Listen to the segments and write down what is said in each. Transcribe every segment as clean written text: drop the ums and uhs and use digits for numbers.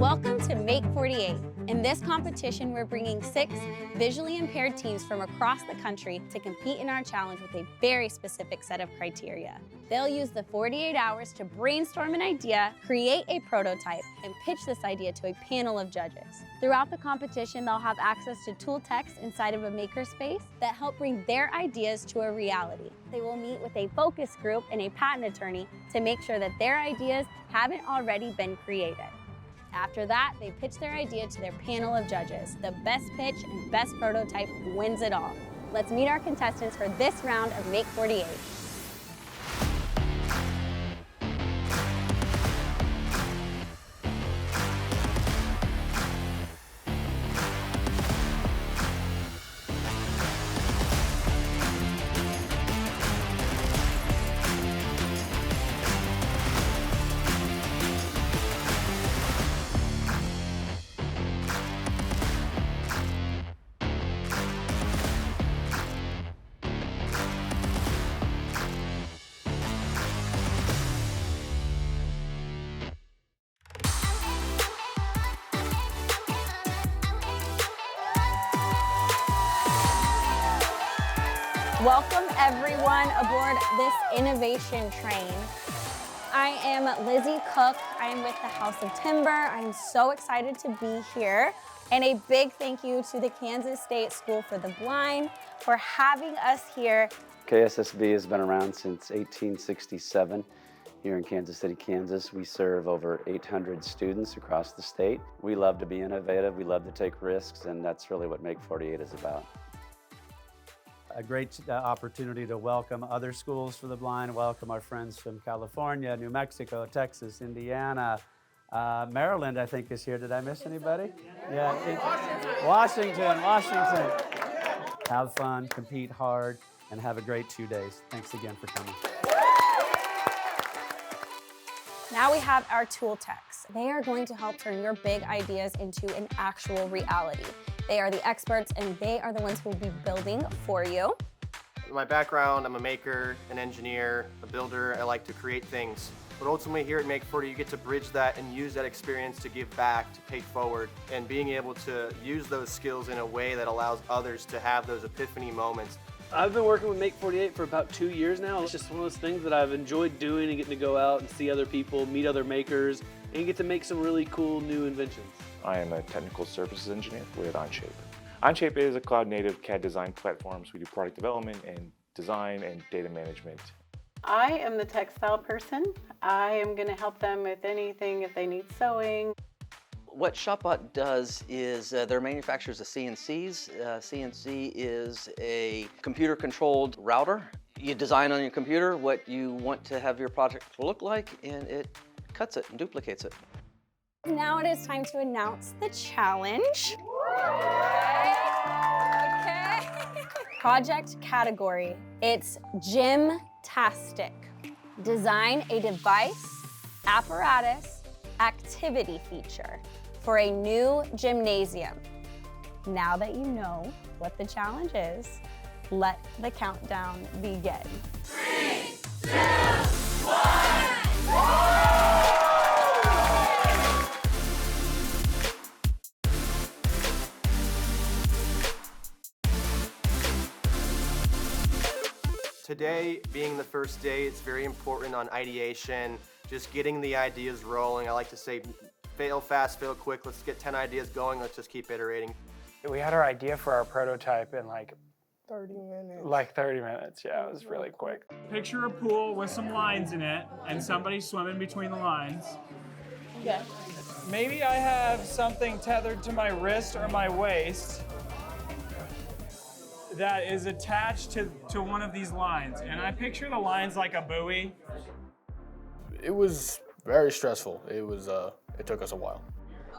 Welcome to Make 48. In this competition, we're bringing 6 visually impaired teams from across the country to compete in our challenge with a very specific set of criteria. They'll use the 48 hours to brainstorm an idea, create a prototype, and pitch this idea to a panel of judges. Throughout the competition, they'll have access to tool techs inside of a makerspace that help bring their ideas to a reality. They will meet with a focus group and a patent attorney to make sure that their ideas haven't already been created. After that, they pitch their idea to their panel of judges. The best pitch and best prototype wins it all. Let's meet our contestants for this round of Make 48. Welcome everyone aboard this innovation train. I am Lizzie Cook. I am with the House of Timber. I'm so excited to be here. And a big thank you to the Kansas State School for the Blind for having us here. KSSB has been around since 1867. Here in Kansas City, Kansas, we serve over 800 students across the state. We love to be innovative, we love to take risks, and that's really what Make 48 is about. A great opportunity to welcome other schools for the blind, welcome our friends from California, New Mexico, Texas, Indiana, Maryland, I think, is here. Did I miss anybody? Yeah, Washington. Have fun, compete hard, and have a great 2 days. Thanks again for coming. Now we have our tool techs. They are going to help turn your big ideas into an actual reality. They are the experts and they are the ones who will be building for you. My background, I'm a maker, an engineer, a builder. I like to create things. But ultimately here at Make 40, you get to bridge that and use that experience to give back, to pay forward, and being able to use those skills in a way that allows others to have those epiphany moments. I've been working with Make 48 for about 2 years now. It's just one of those things that I've enjoyed doing and getting to go out and see other people, meet other makers, and get to make some really cool new inventions. I am a technical services engineer with Onshape. Onshape is a cloud-native CAD design platform, so we do product development and design and data management. I am the textile person. I am going to help them with anything if they need sewing. What ShopBot does is their manufacturers of CNCs. CNC is a computer-controlled router. You design on your computer what you want to have your project look like, and it cuts it and duplicates it. Now it is time to announce the challenge. Okay. Project category. It's Gym-tastic. Design a device, apparatus, activity feature for a new gymnasium. Now that you know what the challenge is, let the countdown begin. 3, 2, 1. Today being the first day, it's very important on ideation, just getting the ideas rolling. I like to say, fail fast, fail quick. Let's get 10 ideas going. Let's just keep iterating. We had our idea for our prototype in like 30 minutes. Like 30 minutes, yeah, it was really quick. Picture a pool with some lines in it and somebody swimming between the lines. Okay. Maybe I have something tethered to my wrist or my waist that is attached to one of these lines. And I picture the lines like a buoy. It was very stressful. It took us a while.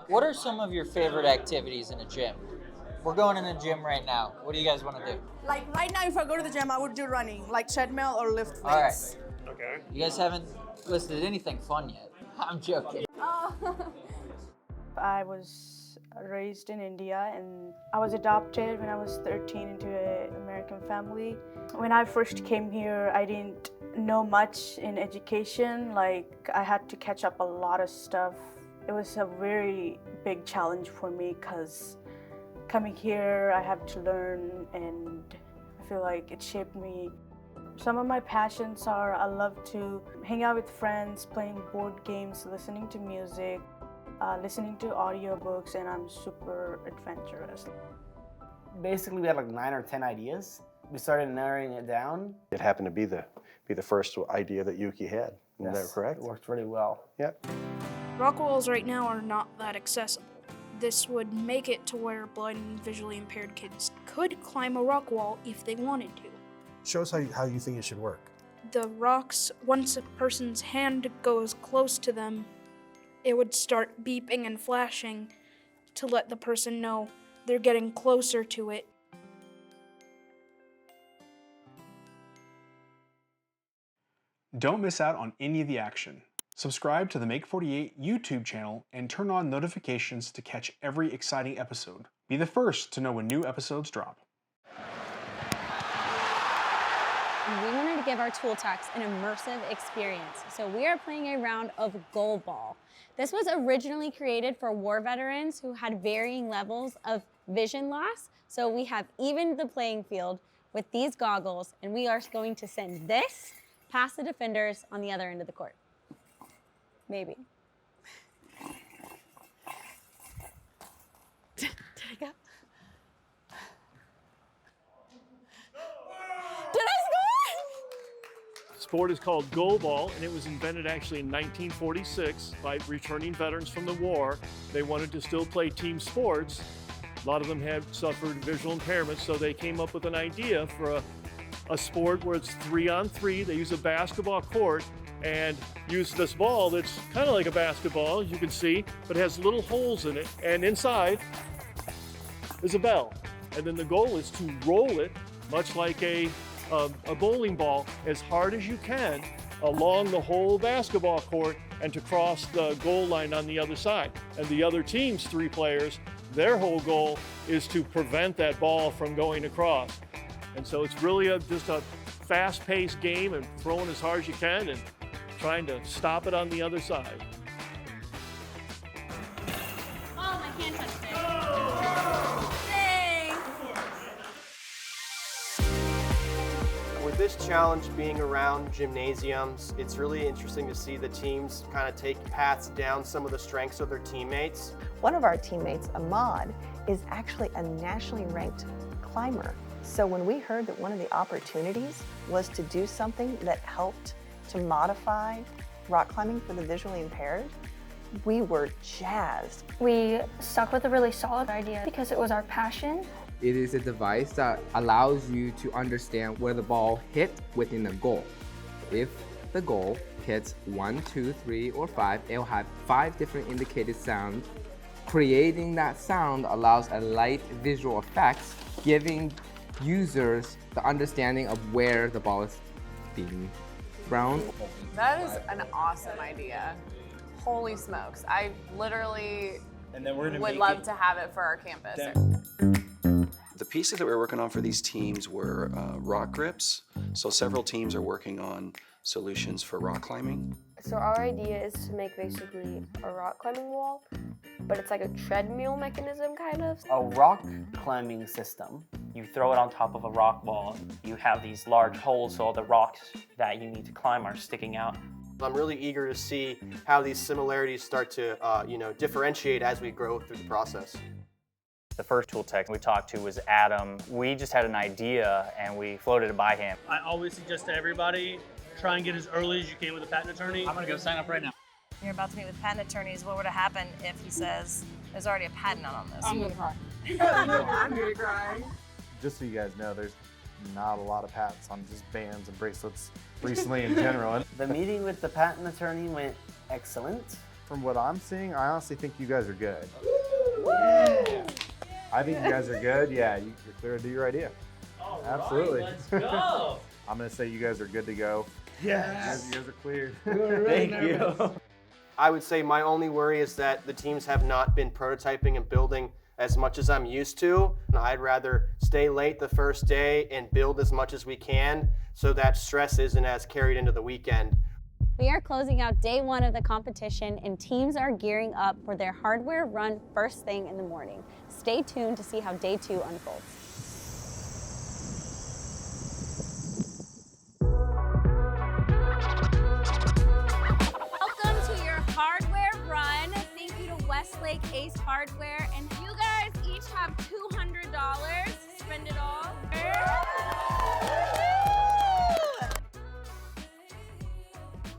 What are some of your favorite activities in a gym? We're going in a gym right now. What do you guys want to do? Like right now, if I go to the gym, I would do running, like treadmill or lift weights. All right. Okay. You guys haven't listed anything fun yet. I'm joking. Oh. I was raised in India and I was adopted when I was 13 into an American family. When I first came here, I didn't know much in education. Like I had to catch up a lot of stuff It was a very big challenge for me because coming here, I have to learn, and I feel like it shaped me. Some of my passions are I love to hang out with friends, playing board games, listening to music, listening to audiobooks, and I'm super adventurous. Basically, we had like 9 or 10 ideas. We started narrowing it down. It happened to be the first idea that Yuki had. Is that correct? It worked really well. Yep. Rock walls right now are not that accessible. This would make it to where blind and visually impaired kids could climb a rock wall if they wanted to. Show us how you think it should work. The rocks, once a person's hand goes close to them, it would start beeping and flashing to let the person know they're getting closer to it. Don't miss out on any of the action. Subscribe to the Make 48 YouTube channel and turn on notifications to catch every exciting episode. Be the first to know when new episodes drop. We wanted to give our tool techs an immersive experience, so we are playing a round of goal ball. This was originally created for war veterans who had varying levels of vision loss, so we have evened the playing field with these goggles, and we are going to send this past the defenders on the other end of the court. Maybe. Did I go? Did I score? Sport is called goal ball, and it was invented actually in 1946 by returning veterans from the war. They wanted to still play team sports. A lot of them had suffered visual impairments, so they came up with an idea for a sport where it's 3-on-3. They use a basketball court and use this ball that's kind of like a basketball, as you can see, but has little holes in it, and inside is a bell. And then the goal is to roll it, much like a bowling ball, as hard as you can along the whole basketball court and to cross the goal line on the other side. And the other team's 3 players, their whole goal is to prevent that ball from going across. And so it's really just a fast-paced game and throwing as hard as you can and trying to stop it on the other side. Oh, my hand touched it. Dang. With this challenge being around gymnasiums, it's really interesting to see the teams kind of take paths down some of the strengths of their teammates. One of our teammates, Ahmad, is actually a nationally ranked climber. So when we heard that one of the opportunities was to do something that helped to modify rock climbing for the visually impaired, we were jazzed. We stuck with a really solid idea because it was our passion. It is a device that allows you to understand where the ball hit within the goal. If the goal hits 1, 2, 3, or 5, it'll have 5 different indicated sounds. Creating that sound allows a light visual effects, giving users the understanding of where the ball is being thrown. That is an awesome idea. Holy smokes. I literally would love to have it for our campus. The pieces that we're working on for these teams were rock grips. So several teams are working on solutions for rock climbing. So our idea is to make basically a rock climbing wall, but it's like a treadmill mechanism kind of. A rock climbing system. You throw it on top of a rock wall. You have these large holes, so all the rocks that you need to climb are sticking out. I'm really eager to see how these similarities start to differentiate as we grow through the process. The first tool tech we talked to was Adam. We just had an idea and we floated it by him. I always suggest to everybody, try and get as early as you can with a patent attorney. I'm gonna go sign up right now. You're about to meet with patent attorneys. What would have happened if he says there's already a patent on this? I'm gonna cry. I'm gonna cry. Just so you guys know, there's not a lot of patents on just bands and bracelets recently in general. The meeting with the patent attorney went excellent. From what I'm seeing, I honestly think you guys are good. Yeah. I think you guys are good. Yeah, you're clear to do your idea. All Absolutely. Right, let's go. I'm gonna say you guys are good to go. Yes. You guys are cleared. Really Thank you. I would say my only worry is that the teams have not been prototyping and building as much as I'm used to. I'd rather stay late the first day and build as much as we can so that stress isn't as carried into the weekend. We are closing out day 1 of the competition, and teams are gearing up for their hardware run first thing in the morning. Stay tuned to see how day 2 unfolds. Welcome to your hardware run. Thank you to Westlake Ace Hardware, and you guys each have $200. Spend it all.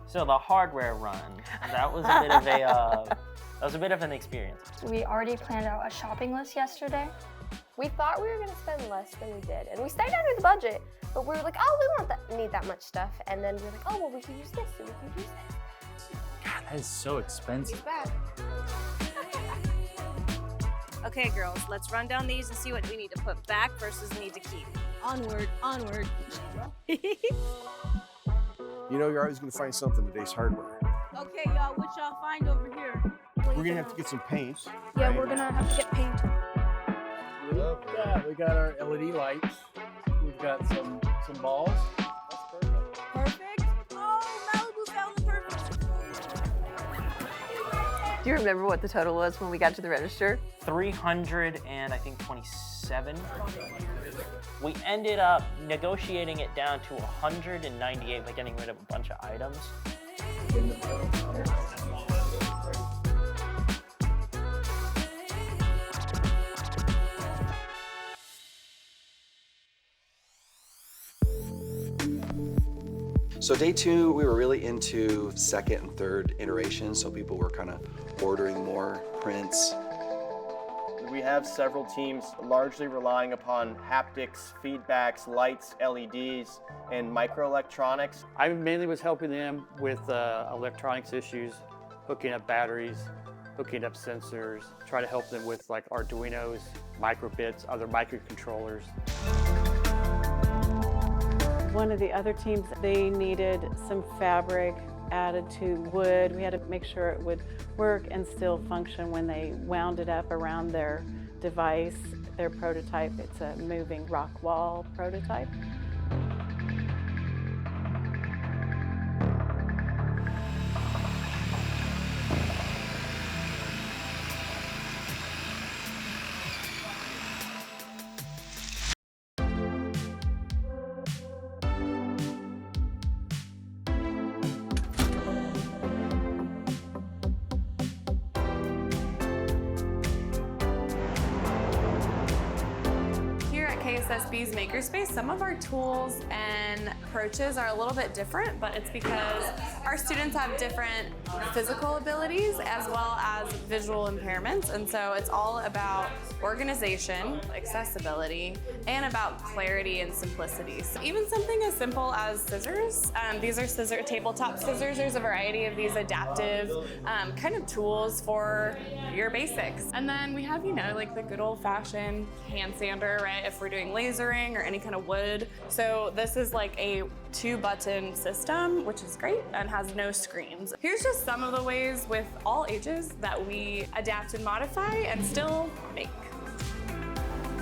So the hardware run, that was a bit of an experience. We already planned out a shopping list yesterday. We thought we were gonna spend less than we did, and we stayed under the budget, but we were like, oh, we don't need that much stuff, and then we were like, oh, well, we can use this, and we can use this. God, that is so expensive. He's back. Okay, girls, let's run down these and see what we need to put back versus need to keep. Onward, onward. You know, you're always going to find something at Ace Hardware. Okay, y'all, what y'all find over here? We're going to have to get some paint. Yeah, we're gonna have to get paint. We got our LED lights. We've got some balls. That's perfect. Perfect? Oh, Malibu found the perfect. Do you remember what the total was when we got to the register? 327. We ended up negotiating it down to 198 by getting rid of a bunch of items. So day 2, we were really into second and third iterations, so people were kind of ordering more prints. We have several teams largely relying upon haptics, feedbacks, lights, LEDs, and microelectronics. I mainly was helping them with electronics issues, hooking up batteries, hooking up sensors, try to help them with like Arduinos, microbits, other microcontrollers. One of the other teams, they needed some fabric added to wood. We had to make sure it would work and still function when they wound it up around their device, their prototype. It's a moving rock wall prototype. KSSB's Makerspace, some of our tools and approaches are a little bit different, but it's because our students have different physical abilities as well as visual impairments, and so it's all about organization, accessibility, and about clarity and simplicity. So even something as simple as scissors. These are tabletop scissors. There's a variety of these adaptive kind of tools for your basics. And then we have, like the good old-fashioned hand sander, right? If we're doing lasering or any kind of wood. So this is like a 2-button system, which is great and has no screens. Here's just some of the ways with all ages that we adapt and modify and still make.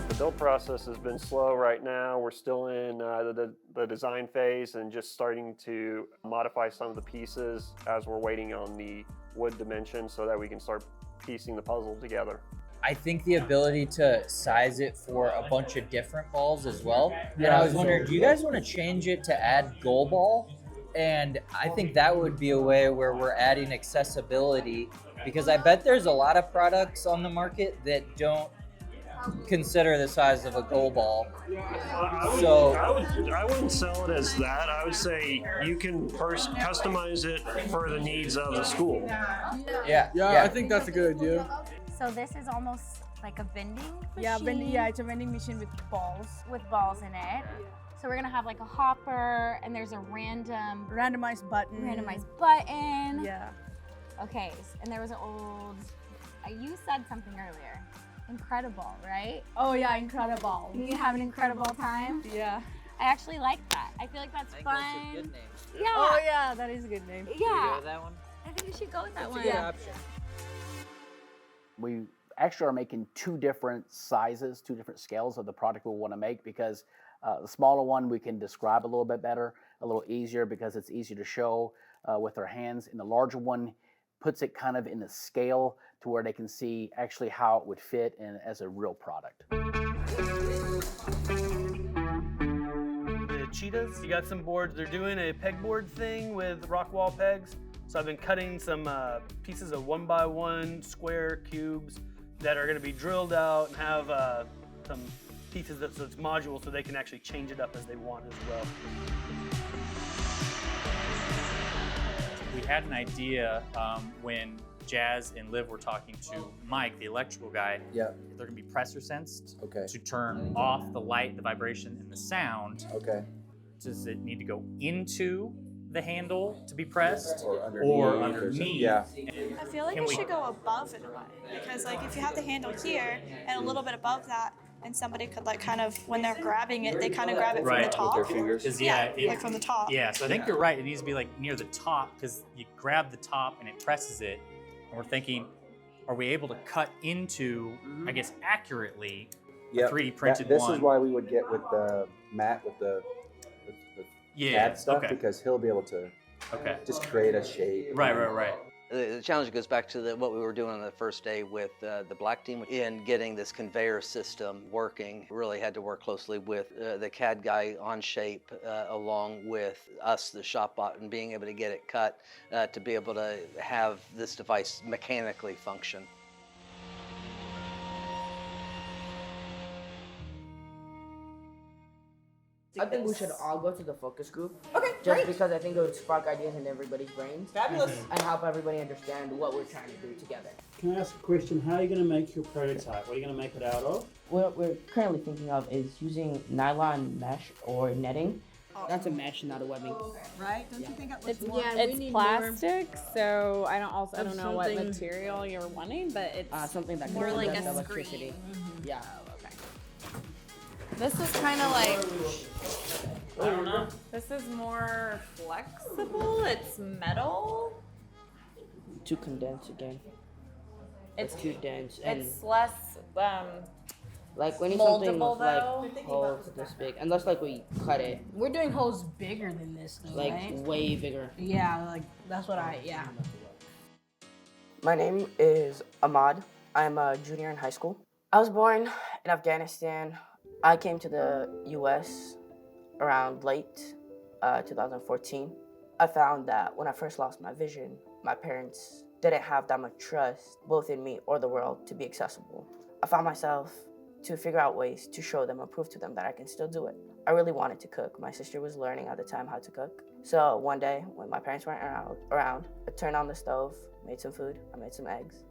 The build process has been slow right now. We're still in the design phase and just starting to modify some of the pieces as we're waiting on the wood dimension so that we can start piecing the puzzle together. I think the ability to size it for a bunch of different balls as well. And I was wondering, do you guys want to change it to add goal ball? And I think that would be a way where we're adding accessibility, because I bet there's a lot of products on the market that don't consider the size of a goal ball. So I wouldn't sell it as that. I would say you can first customize it for the needs of the school. Yeah, I think that's a good idea. So this is almost like a vending machine? Yeah, it's a vending machine with balls. With balls in it. So we're gonna have like a hopper, and there's a randomized button. Yeah. Okay, and there was an old, you said something earlier. Incredible, right? Oh yeah, incredible. You have an incredible time? Yeah. I actually like that. I feel like that's fun. That's a good name. Yeah. Oh yeah, that is a good name. Yeah. Should we go with that one? I think we should go with that That's one. a good option. We actually are making 2 different sizes, 2 different scales of the product we want to make, because the smaller one we can describe a little bit better, a little easier because it's easier to show. with their hands, and the larger one puts it kind of in the scale to where they can see actually how it would fit in as a real product. The cheetahs, you got some boards. They're doing a pegboard thing with rock wall pegs. So I've been cutting some pieces of 1x1 square cubes that are going to be drilled out and have some pieces so it's modular so they can actually change it up as they want as well. We had an idea when Jazz and Liv were talking to Mike, the electrical guy. Yeah. They're gonna be pressure sensed. Okay. To turn off the light, the vibration, and the sound. Okay. Does it need to go into the handle to be pressed, or underneath? Yeah. I feel like it should go above in a way, because like if you have the handle here and a little bit above that, and somebody could like kind of, when they're grabbing it, they kind of grab it from the top. With their fingers. Yeah, like from the top. Yeah, so I think you're right. It needs to be like near the top because you grab the top and it presses it. And we're thinking, are we able to cut into, I guess, accurately a 3D printed This one? is why we would get with the Matt with the CAD stuff, because he'll be able to just create a shape. Right. The challenge goes back to what we were doing on the first day with the black team in getting this conveyor system working. We really had to work closely with the CAD guy on shape along with us, the shop bot, and being able to get it cut to be able to have this device mechanically function. I think we should all go to the focus group. Okay, Just great. because I think it would spark ideas in everybody's brains. Fabulous. And help everybody understand what we're trying to do together. Can I ask a question? How are you going to make your prototype? What are you going to make it out of? What we're currently thinking of is using nylon mesh or netting. That's a mesh, not a webbing. Right? Don't you think it looks It's, more? it's plastic, so I don't know what something- material you're wanting, but it's something that more can like conduct a electricity. Yeah. This is kind of like, I don't know. This is more flexible. It's metal. Too condensed again. It's too dense. And it's less like we need something moldable, with though. like holes this big, unless like we cut it. We're doing holes bigger than this, though, Like right? way bigger. Yeah, like that's what yeah. My name is Ahmad. I'm a junior in high school. I was born in Afghanistan. I came to the US around late 2014. I found that when I first lost my vision, my parents didn't have that much trust, both in me or the world, to be accessible. I found myself to figure out ways to show them and prove to them that I can still do it. I really wanted to cook. My sister was learning at the time how to cook. So one day, when my parents weren't around, I turned on the stove, made some food, I made some eggs.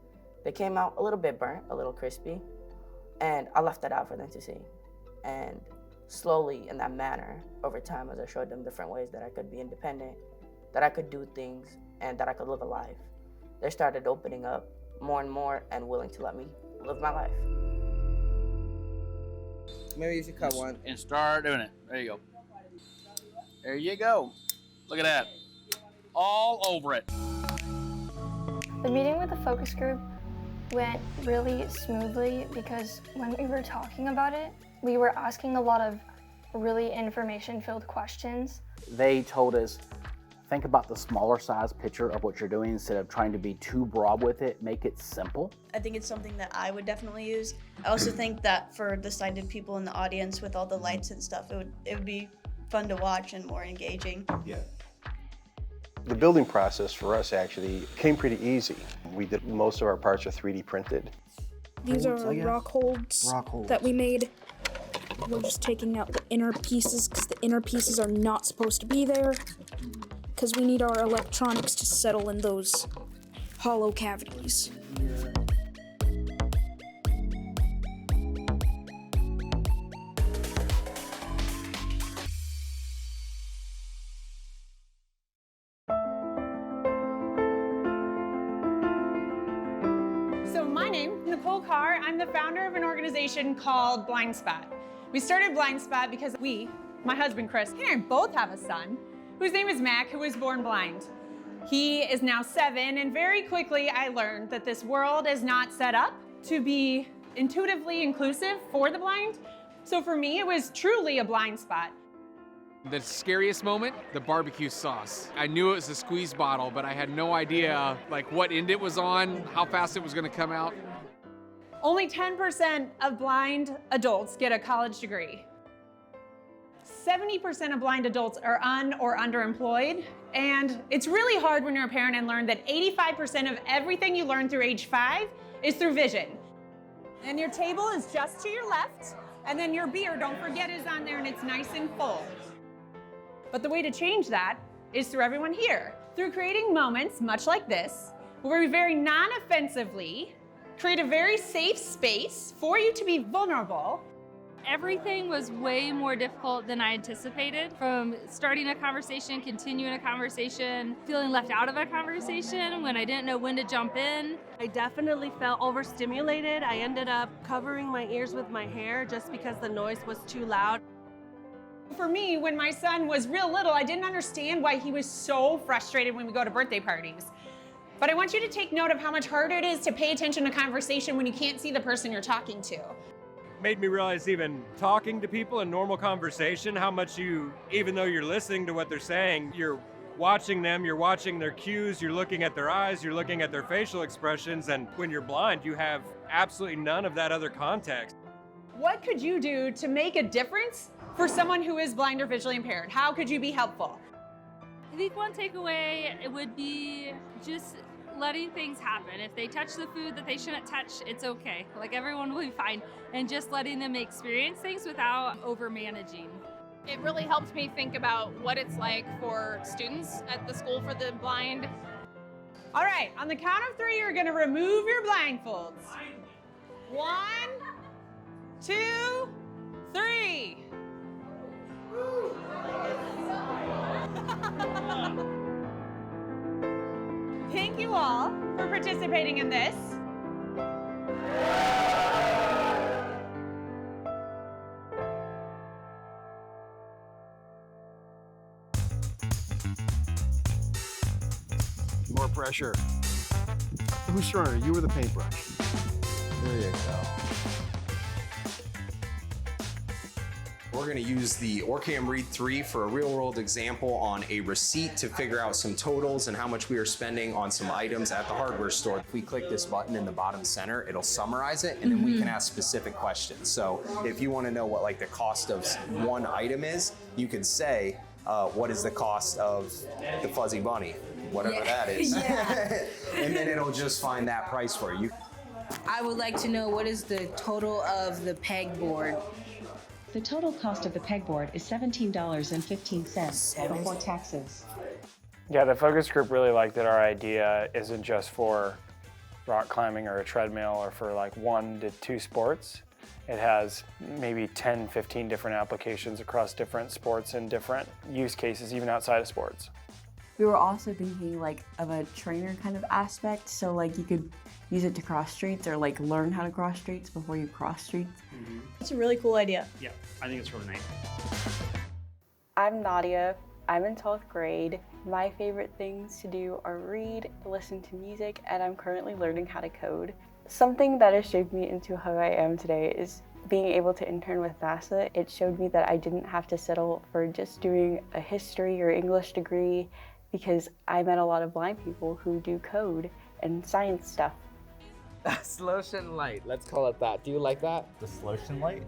They came out a little bit burnt, a little crispy, and I left that out for them to see. And slowly, in that manner, over time, as I showed them different ways that I could be independent, that I could do things, and that I could live a life, they started opening up more and more and willing to let me live my life. Maybe you should cut one. And start doing it. There you go. There you go. Look at that. All over it. The meeting with the focus group went really smoothly because when we were talking about it, we were asking a lot of really information-filled questions. They told us, think about the smaller size picture of what you're doing instead of trying to be too broad with it. Make it simple. I think it's something that I would definitely use. I also think that for the sighted people in the audience with all the lights and stuff, it would be fun to watch and more engaging. Yeah. The building process for us actually came pretty easy. We did most of our parts are 3D printed. These are rock holds that we made. We're just taking out the inner pieces because the inner pieces are not supposed to be there because we need our electronics to settle in those hollow cavities. So my name is Nicole Carr. I'm the founder of an organization called Blind Spot. We started Blind Spot because my husband Chris, he and I both have a son whose name is Mac, who was born blind. He is now 7, and very quickly I learned that this world is not set up to be intuitively inclusive for the blind. So for me, it was truly a blind spot. The scariest moment, the barbecue sauce. I knew it was a squeeze bottle, but I had no idea like what end it was on, how fast it was gonna come out. Only 10% of blind adults get a college degree. 70% of blind adults are un- or underemployed, and it's really hard when you're a parent and learn that 85% of everything you learn through age 5 is through vision. And your table is just to your left, and then your beer, don't forget, is on there and it's nice and full. But the way to change that is through everyone here, through creating moments much like this, where we very non-offensively create a very safe space for you to be vulnerable. Everything was way more difficult than I anticipated. From starting a conversation, continuing a conversation, feeling left out of a conversation when I didn't know when to jump in. I definitely felt overstimulated. I ended up covering my ears with my hair just because the noise was too loud. For me, when my son was real little, I didn't understand why he was so frustrated when we go to birthday parties. But I want you to take note of how much harder it is to pay attention to conversation when you can't see the person you're talking to. Made me realize even talking to people in normal conversation, how much you, even though you're listening to what they're saying, you're watching them, you're watching their cues, you're looking at their eyes, you're looking at their facial expressions, and when you're blind, you have absolutely none of that other context. What could you do to make a difference for someone who is blind or visually impaired? How could you be helpful? I think one takeaway it would be just letting things happen. If they touch the food that they shouldn't touch, it's okay. Like everyone will be fine. And just letting them experience things without over-managing. It really helped me think about what it's like for students at the School for the Blind. All right, on the count of 3, you're gonna remove your blindfolds. 1, 2, 3. Thank you all for participating in this. More pressure. Who's stronger, you or the paintbrush? There you go. We're going to use the Orcam Read 3 for a real-world example on a receipt to figure out some totals and how much we are spending on some items at the hardware store. If we click this button in the bottom center, it'll summarize it, and then we can ask specific questions. So if you want to know what like the cost of one item is, you can say, what is the cost of the fuzzy bunny? Whatever that is. And then it'll just find that price for you. I would like to know what is the total of the pegboard. The total cost of the pegboard is $17.15 before taxes. Yeah, the focus group really liked that our idea isn't just for rock climbing or a treadmill or for like 1 to 2 sports. It has maybe 10, 15 different applications across different sports and different use cases, even outside of sports. We were also thinking like of a trainer kind of aspect, so like you could use it to cross streets or like learn how to cross streets before you cross streets. It's a really cool idea. Yeah, I think it's really nice. I'm Nadia. I'm in 12th grade. My favorite things to do are read, listen to music, and I'm currently learning how to code. Something that has shaped me into who I am today is being able to intern with NASA. It showed me that I didn't have to settle for just doing a history or English degree, because I met a lot of blind people who do code and science stuff. Slotion light, let's call it that. Do you like that? The Slotion light?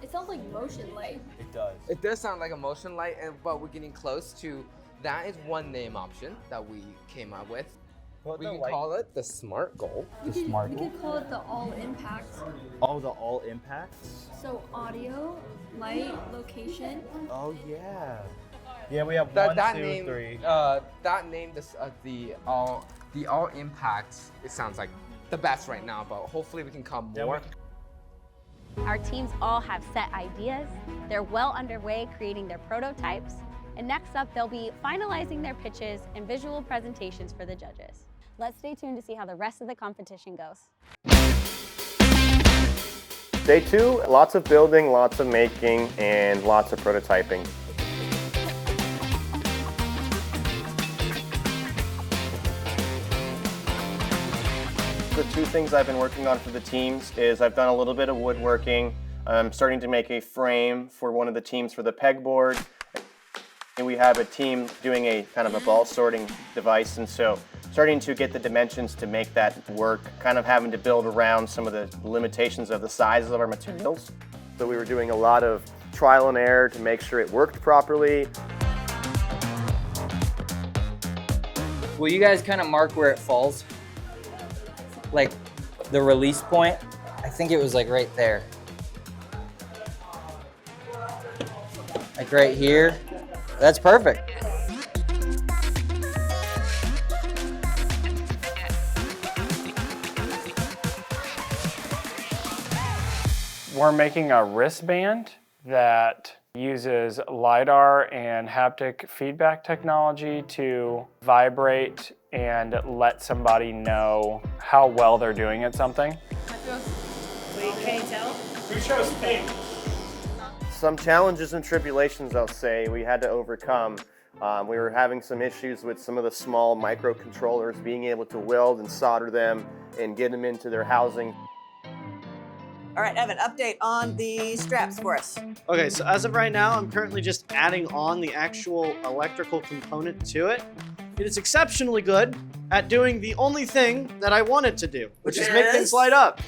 It sounds like motion light. It does. It does sound like a motion light, but we're getting close to, that is one name option that we came up with. We can call it the SMART goal. We could call it the all impact. Oh, the all impacts? So audio, light, location. Oh yeah. Yeah, we have that 1, 2, name, 3. That name, the all impacts, it sounds like the best right now, but hopefully we can come more. Our teams all have set ideas. They're well underway creating their prototypes. And next up, they'll be finalizing their pitches and visual presentations for the judges. Let's stay tuned to see how the rest of the competition goes. Day 2, lots of building, lots of making, and lots of prototyping. The 2 things I've been working on for the teams is I've done a little bit of woodworking, I'm starting to make a frame for one of the teams for the pegboard. And we have a team doing a kind of a ball sorting device, and so starting to get the dimensions to make that work, kind of having to build around some of the limitations of the sizes of our materials. So we were doing a lot of trial and error to make sure it worked properly. Will you guys kind of mark where it falls? Like the release point? I think it was like right there. Like right here. That's perfect. We're making a wristband that uses LiDAR and haptic feedback technology to vibrate and let somebody know how well they're doing at something. Wait, can you tell? Who chose pink? Some challenges and tribulations, I'll say, we had to overcome. We were having some issues with some of the small microcontrollers, being able to weld and solder them and get them into their housing. All right, Evan, update on the straps for us. Okay, so as of right now, I'm currently just adding on the actual electrical component to it. It is exceptionally good at doing the only thing that I want it to do, which is make things light up.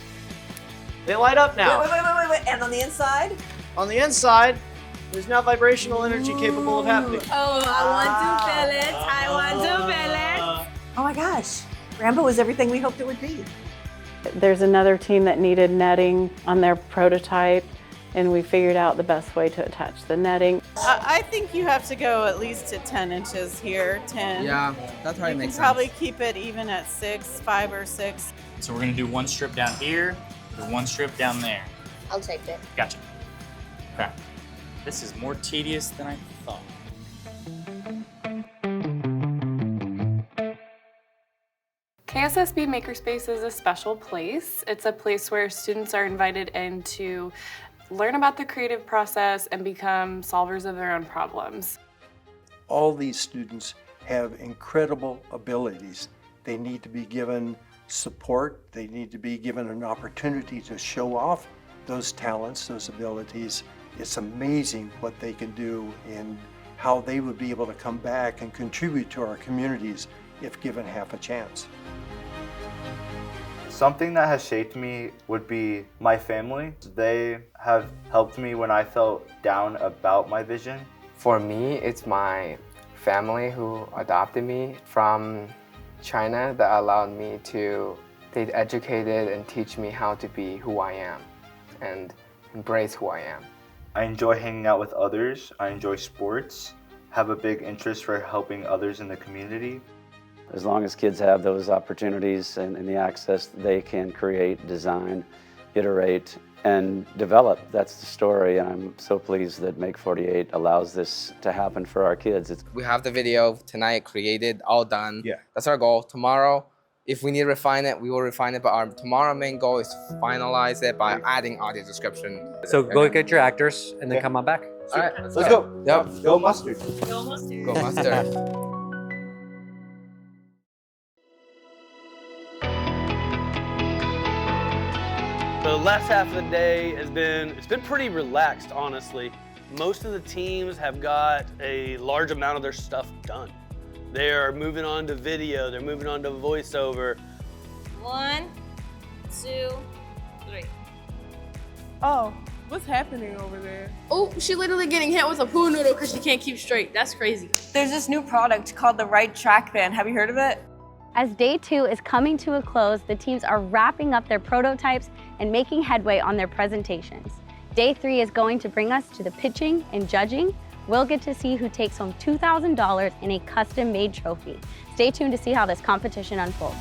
They light up now. Wait. And on the inside? On the inside, there's now vibrational energy capable of happening. Oh, I want to feel it. Oh my gosh. Rambo is everything we hoped it would be. There's another team that needed netting on their prototype, and we figured out the best way to attach the netting. I think you have to go at least to 10 inches here, 10. Yeah, that probably makes sense. You can probably keep it even at 6, 5 or 6. So we're gonna do one strip down here, and one strip down there. I'll take it. Gotcha. Okay. This is more tedious than I thought. KSSB Makerspace is a special place. It's a place where students are invited in to learn about the creative process and become solvers of their own problems. All these students have incredible abilities. They need to be given support. They need to be given an opportunity to show off those talents, those abilities. It's amazing what they can do and how they would be able to come back and contribute to our communities if given half a chance. Something that has shaped me would be my family. They have helped me when I felt down about my vision. For me, it's my family who adopted me from China that allowed me to, they educated and teach me how to be who I am and embrace who I am. I enjoy hanging out with others. I enjoy sports, have a big interest for helping others in the community. As long as kids have those opportunities and the access, they can create, design, iterate, and develop. That's the story, and I'm so pleased that Make 48 allows this to happen for our kids. We have the video tonight created, all done. Yeah. That's our goal. Tomorrow, if we need to refine it, we will refine it, but our tomorrow main goal is to finalize it by adding audio description. So go get your actors and then come on back. All right, Let's go. Yep. Go Mustard. Go Mustard. Go Mustard. The last half of the day it's been pretty relaxed, honestly. Most of the teams have got a large amount of their stuff done. They are moving on to video, they're moving on to voiceover. 1, 2, 3. Oh, what's happening over there? Oh, she's literally getting hit with a poo noodle because she can't keep straight. That's crazy. There's this new product called the Right Track Band. Have you heard of it? As day 2 is coming to a close, the teams are wrapping up their prototypes and making headway on their presentations. Day 3 is going to bring us to the pitching and judging. We'll get to see who takes home $2,000 in a custom-made trophy. Stay tuned to see how this competition unfolds.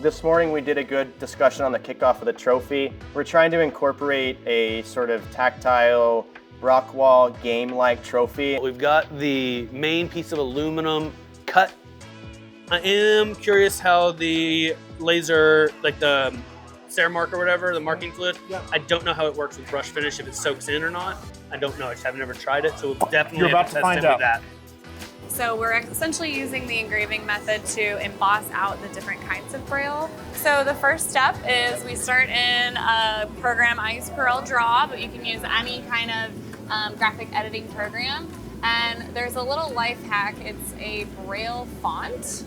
This morning we did a good discussion on the kickoff of the trophy. We're trying to incorporate a sort of tactile rock wall game-like trophy. We've got the main piece of aluminum cut. I am curious how the laser, like the Ceramark or whatever, the marking fluid, I don't know how it works with brush finish, if it soaks in or not. I don't know, I just have never tried it, so we'll definitely You're about have to to test find it out. with that. So we're essentially using the engraving method to emboss out the different kinds of Braille. So the first step is we start in a program, I use Corel Draw, but you can use any kind of graphic editing program. And there's a little life hack. It's a Braille font.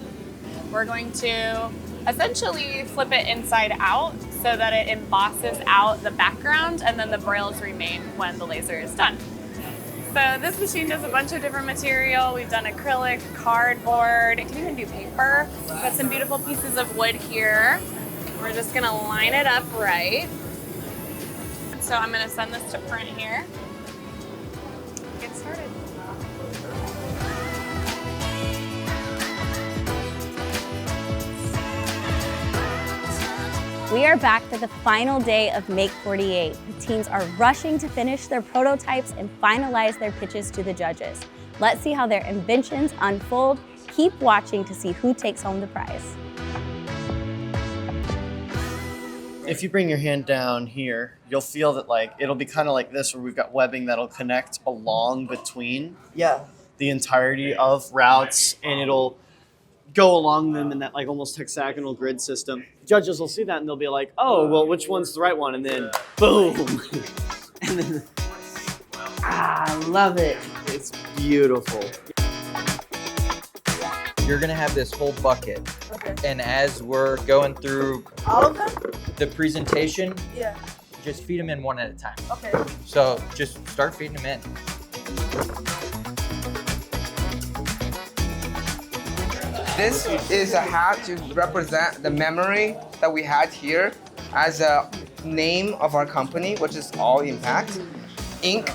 We're going to essentially flip it inside out so that it embosses out the background and then the Brailles remain when the laser is done. So this machine does a bunch of different material. We've done acrylic, cardboard, it can even do paper. We've got some beautiful pieces of wood here. We're just gonna line it up right. So I'm gonna send this to print here. Get started. We are back for the final day of Make 48. The teams are rushing to finish their prototypes and finalize their pitches to the judges. Let's see how their inventions unfold. Keep watching to see who takes home the prize. If you bring your hand down here, you'll feel that like it'll be kind of like this, where we've got webbing that'll connect along between the entirety of routes, and it'll go along them in that like almost hexagonal grid system. Judges will see that and they'll be like, oh, well, which one's the right one? And then boom. And then, I love it. It's beautiful. You're gonna have this whole bucket. Okay. And as we're going through all of them, the presentation, yeah, just feed them in one at a time. Okay. So just start feeding them in. This is a hat to represent the memory that we had here as a name of our company, which is All Impact Inc.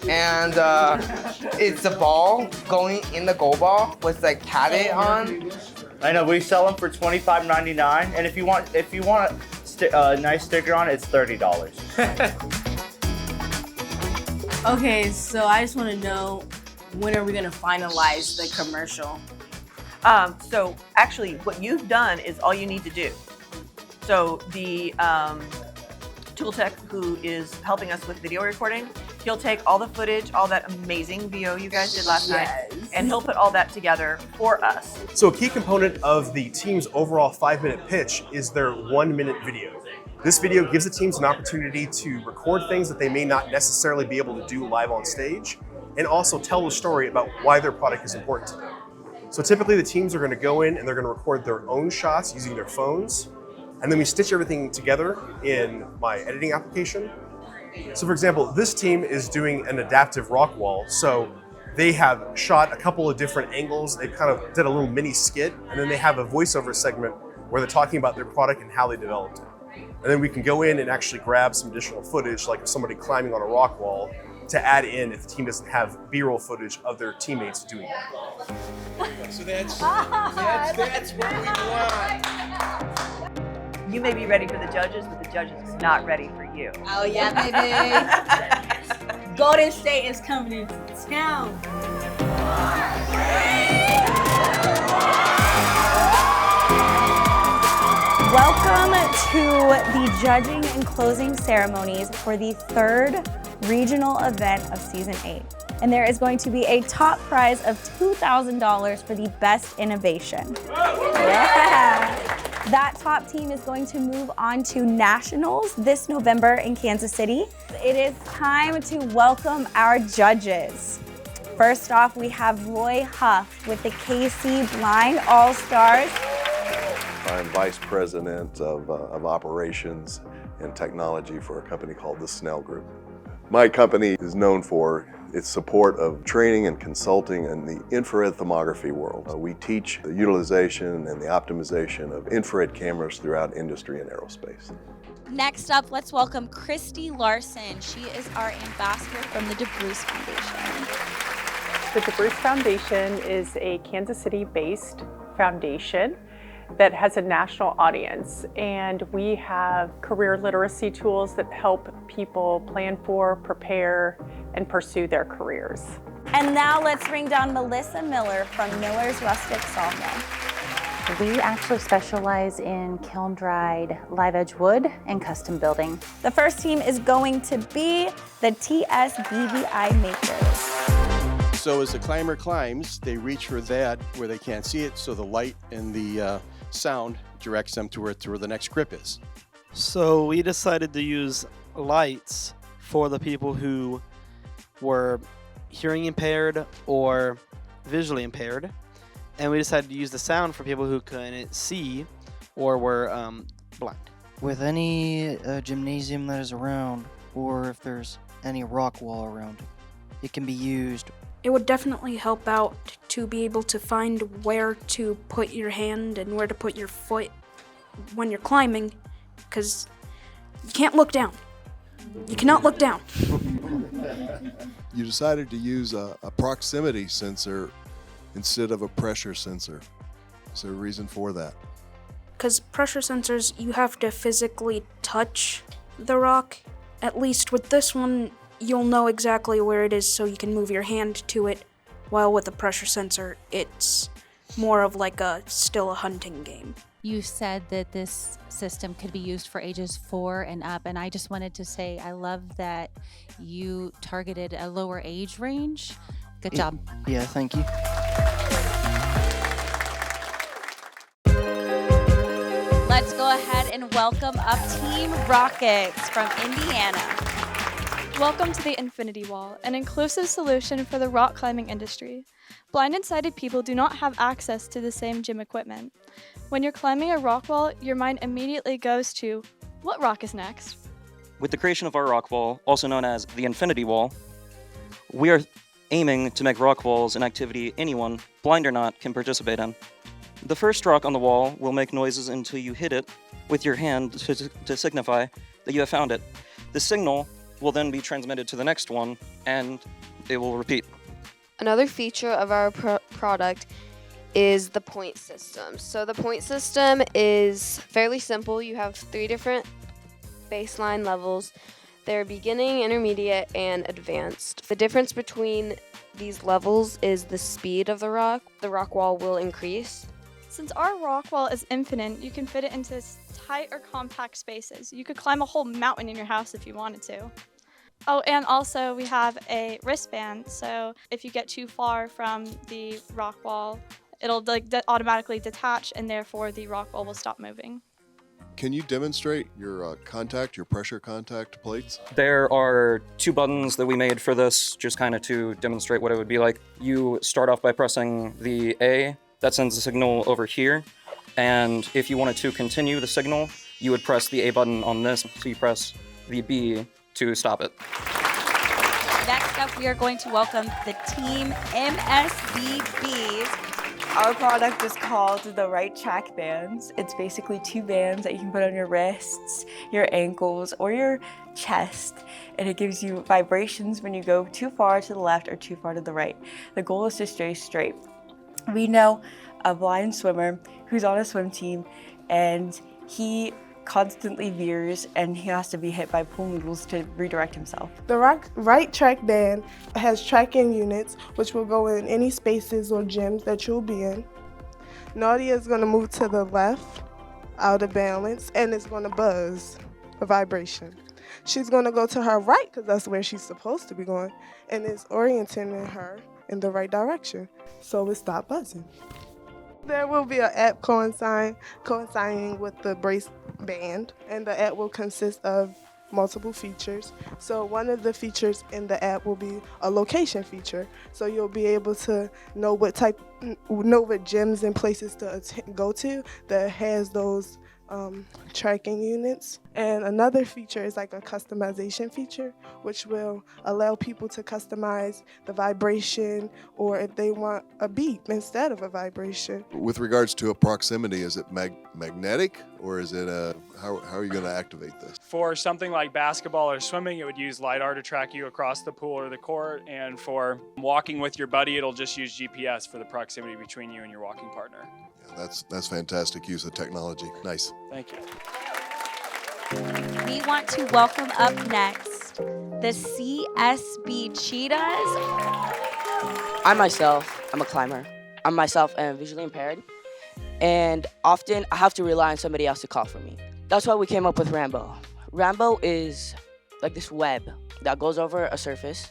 And it's a ball going in the goal ball with like tatted on. I know we sell them for $25.99, and if you want a nice sticker on it, it's $30. Okay, so I just want to know, when are we going to finalize the commercial? So actually what you've done is all you need to do. So the tool tech who is helping us with video recording, he'll take all the footage, all that amazing VO you guys did last night, and he'll put all that together for us. So a key component of the team's overall 5-minute pitch is their 1-minute video. This video gives the teams an opportunity to record things that they may not necessarily be able to do live on stage, and also tell the story about why their product is important to them. So typically the teams are going to go in and they're going to record their own shots using their phones, and then we stitch everything together in my editing application. So for example, this team is doing an adaptive rock wall. So they have shot a couple of different angles. They kind of did a little mini skit, and then they have a voiceover segment where they're talking about their product and how they developed it. And then we can go in and actually grab some additional footage, like somebody climbing on a rock wall, to add in if the team doesn't have B-roll footage of their teammates doing that. So that's what we want. You may be ready for the judges, but the judges is not ready for you. Oh yeah, baby. Golden State is coming into town. Welcome to the judging and closing ceremonies for the 3rd regional event of season 8. And there is going to be a top prize of $2,000 for the best innovation. Yeah. That top team is going to move on to nationals this November in Kansas City. It is time to welcome our judges. First off, we have Roy Huff with the KC Blind All-Stars. I'm Vice President of Operations and Technology for a company called the Snell Group. My company is known for its support of training and consulting in the infrared thermography world. We teach the utilization and the optimization of infrared cameras throughout industry and aerospace. Next up, let's welcome Christy Larson. She is our ambassador from the DeBruce Foundation. The DeBruce Foundation is a Kansas City-based foundation that has a national audience, and we have career literacy tools that help people plan for, prepare, and pursue their careers. And now let's bring down Melissa Miller from Miller's Rustic Sawmill. We actually specialize in kiln-dried live edge wood and custom building. The first team is going to be the TS BVI makers. So as the climber climbs, they reach for that where they can't see it, so the light and the sound directs them to where the next grip is. So we decided to use lights for the people who were hearing impaired or visually impaired, and we decided to use the sound for people who couldn't see or were blind. With any gymnasium that is around, or if there's any rock wall around it can be used. It would definitely help out to be able to find where to put your hand and where to put your foot when you're climbing, because you can't look down. You cannot look down. You decided to use a proximity sensor instead of a pressure sensor. Is there a reason for that? Because pressure sensors, you have to physically touch the rock. At least with this one, you'll know exactly where it is so you can move your hand to it, while with a pressure sensor, it's more of like still a hunting game. You said that this system could be used for ages 4 and up, and I just wanted to say I love that you targeted a lower age range. Good job. Yeah, thank you. Let's go ahead and welcome up Team Rockets from Indiana. Welcome to the Infinity Wall, an inclusive solution for the rock climbing industry. Blind and sighted people do not have access to the same gym equipment. When you're climbing a rock wall, your mind immediately goes to, what rock is next? With the creation of our rock wall, also known as the Infinity Wall, we are aiming to make rock walls an activity anyone, blind or not, can participate in. The first rock on the wall will make noises until you hit it with your hand to signify that you have found it. The signal will then be transmitted to the next one, and it will repeat. Another feature of our product is the point system. So the point system is fairly simple. You have 3 different baseline levels. They're beginning, intermediate, and advanced. The difference between these levels is the speed of the rock. The rock wall will increase. Since our rock wall is infinite, you can fit it into tight or compact spaces. You could climb a whole mountain in your house if you wanted to. Oh, and also we have a wristband, so if you get too far from the rock wall, it'll automatically detach, and therefore the rock wall will stop moving. Can you demonstrate your your pressure contact plates? There are 2 buttons that we made for this, just kind of to demonstrate what it would be like. You start off by pressing the A, that sends the signal over here, and if you wanted to continue the signal, you would press the A button on this, so you press the B to stop it. Next up, we are going to welcome the Team MSBBs. Our product is called the Right Track Bands. It's basically 2 bands that you can put on your wrists, your ankles, or your chest, and it gives you vibrations when you go too far to the left or too far to the right. The goal is to stay straight. We know a blind swimmer who's on a swim team, and he constantly veers, and he has to be hit by pool noodles to redirect himself. The Right Track Band has tracking units which will go in any spaces or gyms that you'll be in. Nadia is going to move to the left, out of balance, and it's going to buzz, a vibration. She's going to go to her right, because that's where she's supposed to be going, and it's orienting her in the right direction, so it stops buzzing. There will be an app coinciding with the brace band, and the app will consist of multiple features. So one of the features in the app will be a location feature. So you'll be able to know what gyms and places to go to that has those tracking units. And another feature is like a customization feature, which will allow people to customize the vibration, or if they want a beep instead of a vibration. With regards to a proximity, is it magnetic, or is it how are you going to activate this? For something like basketball or swimming, it would use LiDAR to track you across the pool or the court, and for walking with your buddy, it'll just use GPS for the proximity between you and your walking partner. Yeah, that's fantastic use of technology. Nice. Thank you. We want to welcome up next the CSB Cheetahs. I myself, I'm a climber. I myself am visually impaired, and often I have to rely on somebody else to call for me. That's why we came up with Rambo. Rambo is like this web that goes over a surface,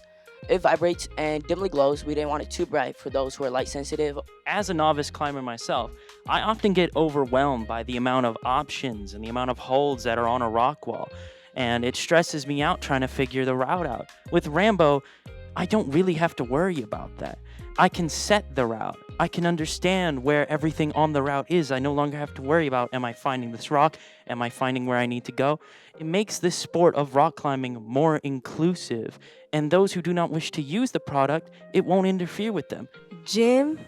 It vibrates and dimly glows. We didn't want it too bright for those who are light sensitive. As a novice climber myself, I often get overwhelmed by the amount of options and the amount of holds that are on a rock wall, and it stresses me out trying to figure the route out. With Rambo, I don't really have to worry about that. I can set the route. I can understand where everything on the route is. I no longer have to worry about, am I finding this rock? Am I finding where I need to go? It makes this sport of rock climbing more inclusive, and those who do not wish to use the product, it won't interfere with them. Gym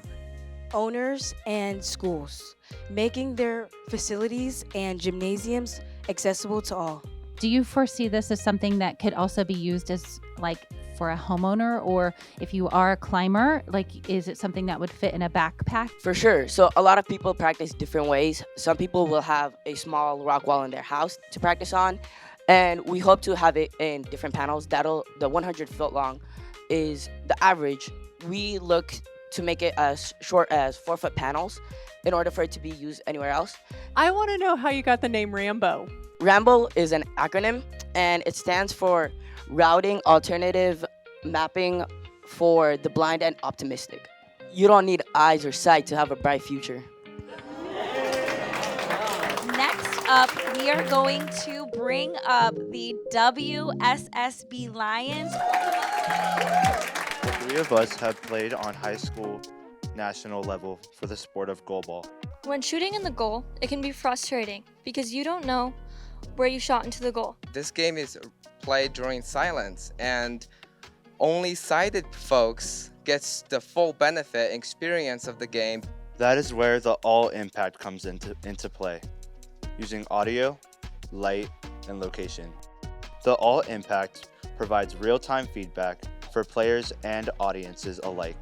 owners and schools, making their facilities and gymnasiums accessible to all. Do you foresee this as something that could also be used as like for a homeowner, or if you are a climber, like is it something that would fit in a backpack? For sure. So a lot of people practice different ways. Some people will have a small rock wall in their house to practice on, and we hope to have it in different panels. The 100 foot long is the average. We look to make it as short as 4 foot panels in order for it to be used anywhere else. I want to know how you got the name Rambo. Rambo is an acronym, and it stands for Routing Alternative Mapping for the Blind and Optimistic. You don't need eyes or sight to have a bright future. Next up, we are going to bring up the WSSB Lions. The three of us have played on high school national level for the sport of goalball. When shooting in the goal, it can be frustrating because you don't know where you shot into the goal. This game is played during silence, and only sighted folks gets the full benefit and experience of the game. That is where the all impact comes into play, using audio, light, and location. The all impact provides real-time feedback for players and audiences alike.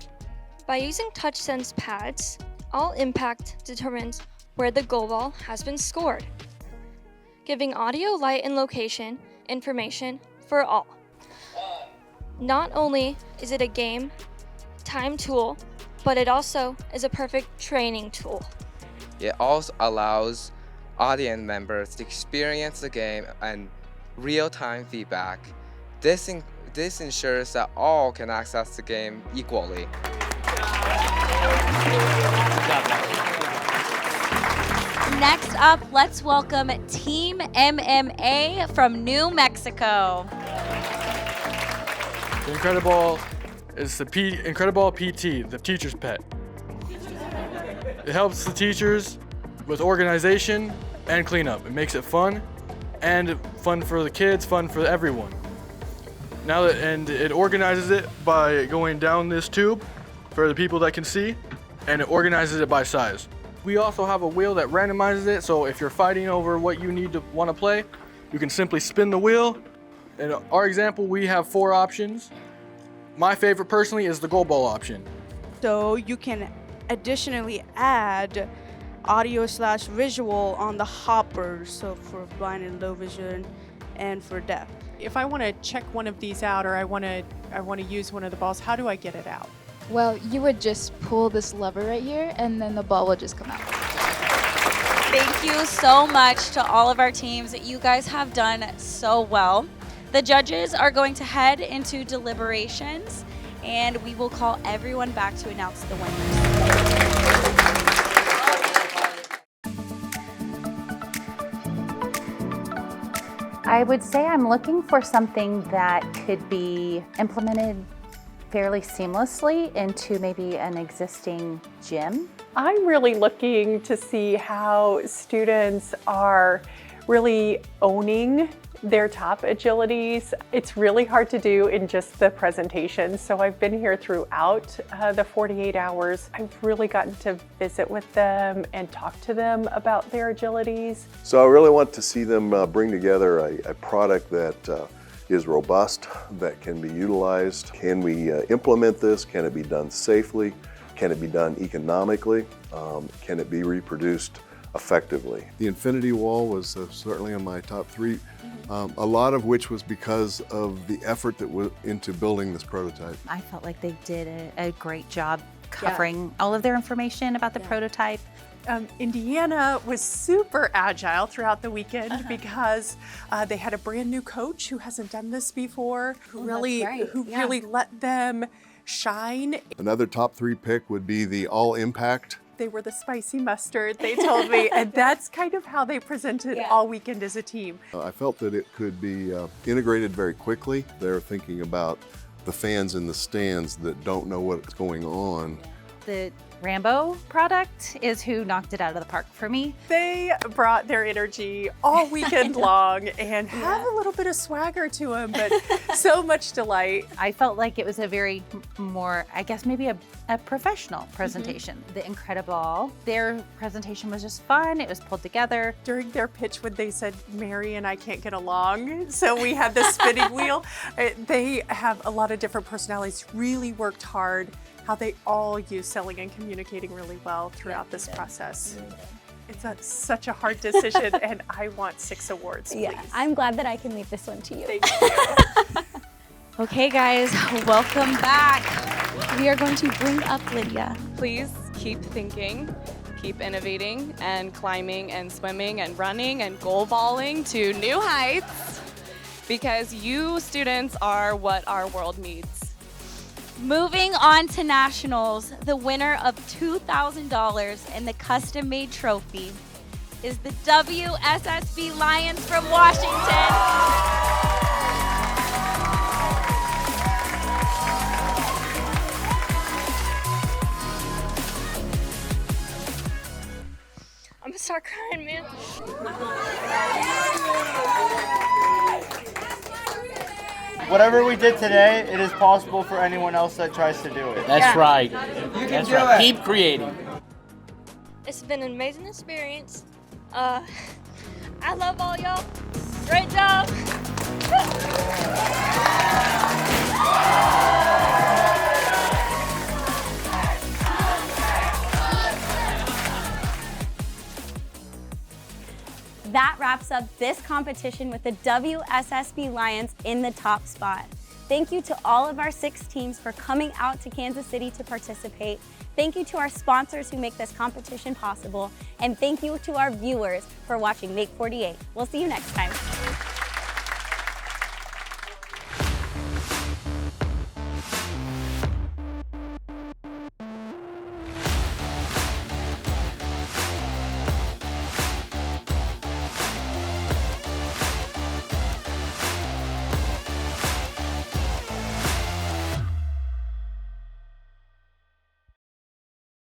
By using TouchSense pads, All Impact determines where the goal ball has been scored, giving audio, light, and location information for all. Not only is it a game time tool, but it also is a perfect training tool. It also allows audience members to experience the game and real-time feedback. This ensures that all can access the game equally. Next up, let's welcome Team MMA from New Mexico. The Incredible is the Incredible PT, the teacher's pet. It helps the teachers with organization and cleanup. It makes it fun, and fun for the kids, fun for everyone. And it organizes it by going down this tube for the people that can see, and it organizes it by size. We also have a wheel that randomizes it, so if you're fighting over what you want to play, you can simply spin the wheel. In our example, we have 4 options. My favorite personally is the goal ball option. So you can additionally add audio/visual on the hoppers, so for blind and low vision and for deaf. If I want to check one of these out, or I want to use one of the balls, how do I get it out? Well, you would just pull this lever right here, and then the ball would just come out. Thank you so much to all of our teams. You guys have done so well. The judges are going to head into deliberations, and we will call everyone back to announce the winners. I would say I'm looking for something that could be implemented fairly seamlessly into maybe an existing gym. I'm really looking to see how students are really owning their top agilities. It's really hard to do in just the presentation. So I've been here throughout the 48 hours. I've really gotten to visit with them and talk to them about their agilities. So I really want to see them bring together a product that is robust, that can be utilized. Can we implement this? Can it be done safely? Can it be done economically? Can it be reproduced effectively? The Infinity Wall was certainly in my top 3, a lot of which was because of the effort that went into building this prototype. I felt like they did a great job covering all of their information about the prototype. Indiana was super agile throughout the weekend because they had a brand new coach who hasn't done this before, who really let them shine. Another top 3 pick would be the All Impact. They were the spicy mustard, they told me, and that's kind of how they presented all weekend as a team. I felt that it could be integrated very quickly. They're thinking about the fans in the stands that don't know what's going on. The Rambo product is who knocked it out of the park for me. They brought their energy all weekend long and have a little bit of swagger to them, but so much delight. I felt like it was a very more, I guess maybe a professional presentation. The Incredible, their presentation was just fun. It was pulled together. During their pitch when they said, Mary and I can't get along, so we had the spinning wheel. They have a lot of different personalities, really worked hard, how they all use selling and communicating really well throughout this process. It's such a hard decision, and I want 6 awards, please. Yeah, I'm glad that I can leave this one to you. Thank you. Okay, guys, welcome back. We are going to bring up Lydia. Please keep thinking, keep innovating, and climbing and swimming and running and goal balling to new heights, because you students are what our world needs. Moving on to nationals, the winner of $2,000 and the custom-made trophy is the WSSB Lions from Washington. I'm gonna start crying, man. Whatever we did today, it is possible for anyone else that tries to do it. That's right. You can That's do right. it. Keep creating. It's been an amazing experience. I love all y'all. Great job. That wraps up this competition with the WSSB Lions in the top spot. Thank you to all of our 6 teams for coming out to Kansas City to participate. Thank you to our sponsors who make this competition possible. And thank you to our viewers for watching Make 48. We'll see you next time.